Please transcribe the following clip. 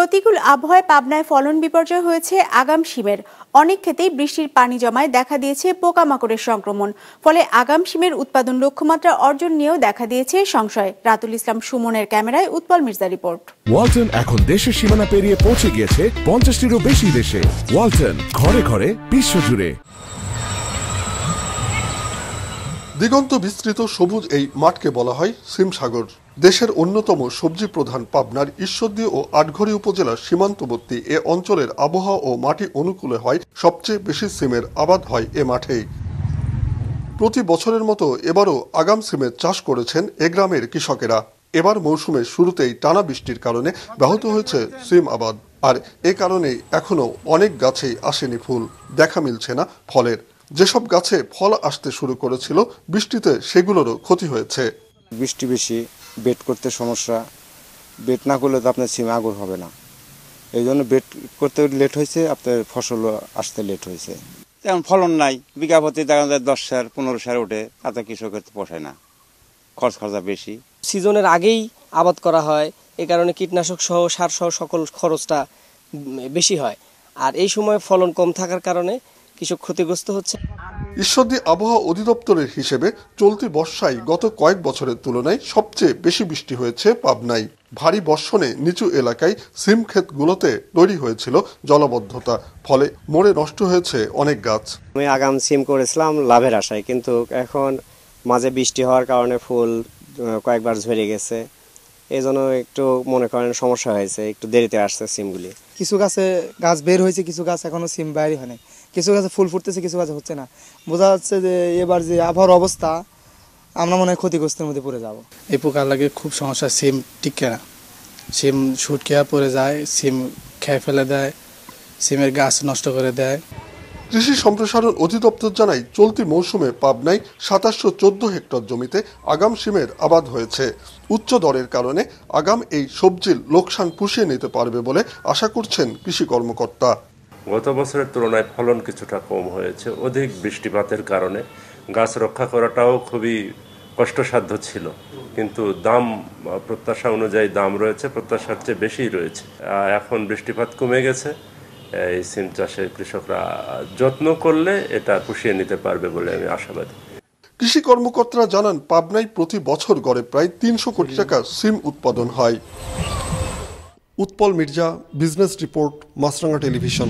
প্রতিকূল আবহাওয়ায় পাবনায় ফলন বিপর্যয় হয়েছে আগাম শিমের। অনেক ক্ষেত্রেই বৃষ্টির পানি জমায় দেখা দিয়েছে পোকামাকড়ের সংক্রমণ। ফলে আগাম শিমের উৎপাদন লক্ষ্যমাত্রা অর্জন নিয়েও দেখা দিয়েছে সংশয়। রাতুল ইসলাম সুমনের ক্যামেরায় উৎপল মির্জা রিপোর্ট। ওয়ালটন এখন দেশের সীমানা পেরিয়ে পৌঁছে গিয়েছে 50টিরও বেশি দেশে। ওয়ালটন, ঘরে ঘরে বিশ্বজুড়ে। দিগন্ত বিস্তৃত সবুজ এই মাঠকে বলা হয় সিম সাগর। দেশের অন্যতম সবজি প্রধান পাবনার ঈশ্বরদী ও আটঘড়ি উপজেলার সীমান্তবর্তী এ অঞ্চলের আবহাওয়া ও মাটি অনুকূলে হয় সবচেয়ে বেশি সিমের আবাদ হয় এ মাঠেই। প্রতি বছরের মতো এবারও আগাম সিমের চাষ করেছেন এ গ্রামের কৃষকেরা। এবার মৌসুমের শুরুতেই টানা বৃষ্টির কারণে ব্যাহত হয়েছে সিম আবাদ, আর এ কারণেই এখনো অনেক গাছেই আসেনি ফুল, দেখা মিলছে না ফলের। যেসব গাছে ফল আসতে শুরু করেছিল বৃষ্টিতে সেগুলোরও ক্ষতি হয়েছে। বৃষ্টি বেশি, বেড করতে সমস্যা, বেড না করলে তো আপনার সিম আগুন হবে না, এই জন্য বেড করতে লেট হয়েছে, আপনার ফসল আসতে লেট হয়েছে। তেমন ফলন নাই, বিঘা প্রতি দেখা যায় 10 সার 15 সার ওঠে, তাতে কৃষকের পোষায় না, খরচা বেশি। সিজনের আগেই আবাদ করা হয়, এ কারণে কীটনাশক সহ সার সহ সকল খরচটা বেশি হয়, আর এই সময় ফলন কম থাকার কারণে কৃষক ক্ষতিগ্রস্ত হচ্ছে। ঈশ্বরদী আবহাওয়া অধিদপ্তরের হিসেবে চলতি বর্ষায় গত কয়েক বছরের তুলনায় সবচেয়ে বেশি বৃষ্টি হয়েছে পাবনায়। ভারী বর্ষণে নিচু এলাকায় সিম ক্ষেতগুলোতে তৈরি হয়েছিল জলাবদ্ধতা, ফলে মরে নষ্ট হয়েছে অনেক গাছ। আমি আগাম সিম করেছিলাম লাভের আশায়, কিন্তু এখন মাঝে বৃষ্টি হওয়ার কারণে ফুল কয়েকবার ঝরে গেছে, এই জন্য একটু মনে করেন সমস্যা হয়েছে, একটু দেরিতে আসছে সিমগুলি। কিছু গাছে গাছ বের হয়েছে, কিছু গাছ এখনো সিম বাইরে হয়নি, কিছু গাছে ফুল ফুটতেছে, কিছু গাছে হচ্ছে না। বোঝা যাচ্ছে যে এবার যে আবহাওয়ার অবস্থা, আমরা মনে হয় ক্ষতিগ্রস্তের মধ্যে পড়ে যাব। এই পোকা লাগে খুব সমস্যা, সিম টিকে না, সিম শুটকিয়া পড়ে যায়, সিম খেয়ে ফেলে দেয়, সিমের গাছ নষ্ট করে দেয়। কৃষি সম্প্রসারণ অধিদপ্তর জানায় চলতি মৌসুমে পাবনায় 2714 হেক্টর জমিতে আগাম সিমের আবাদ হয়েছে। উচ্চ দরের কারণে আগাম এই সবজির লোকসান পুষিয়ে নিতে পারবে বলে আশা করছেন কৃষি কর্মকর্তা। গত বছরের তুলনায় ফলন কিছুটা কম হয়েছে, অধিক বৃষ্টিপাতের কারণে গাছ রক্ষা করাটাও খুবই কষ্টসাধ্য ছিল, কিন্তু দাম প্রত্যাশা অনুযায়ী দাম রয়েছে, প্রত্যাশার চেয়ে বেশি রয়েছে। এখন বৃষ্টিপাত কমে গেছে, এই সিম চাষে কৃষকরা যত্ন করলে এটা পুষিয়ে নিতে পারবে বলে আমি আশাবাদী। কৃষি কর্মকর্তারা জানান পাবনায় প্রতি বছর গড়ে প্রায় 300 কোটি টাকা সিম উৎপাদন হয়। উৎপল মির্জা, বিজনেস রিপোর্ট, মাছরাঙা টেলিভিশন।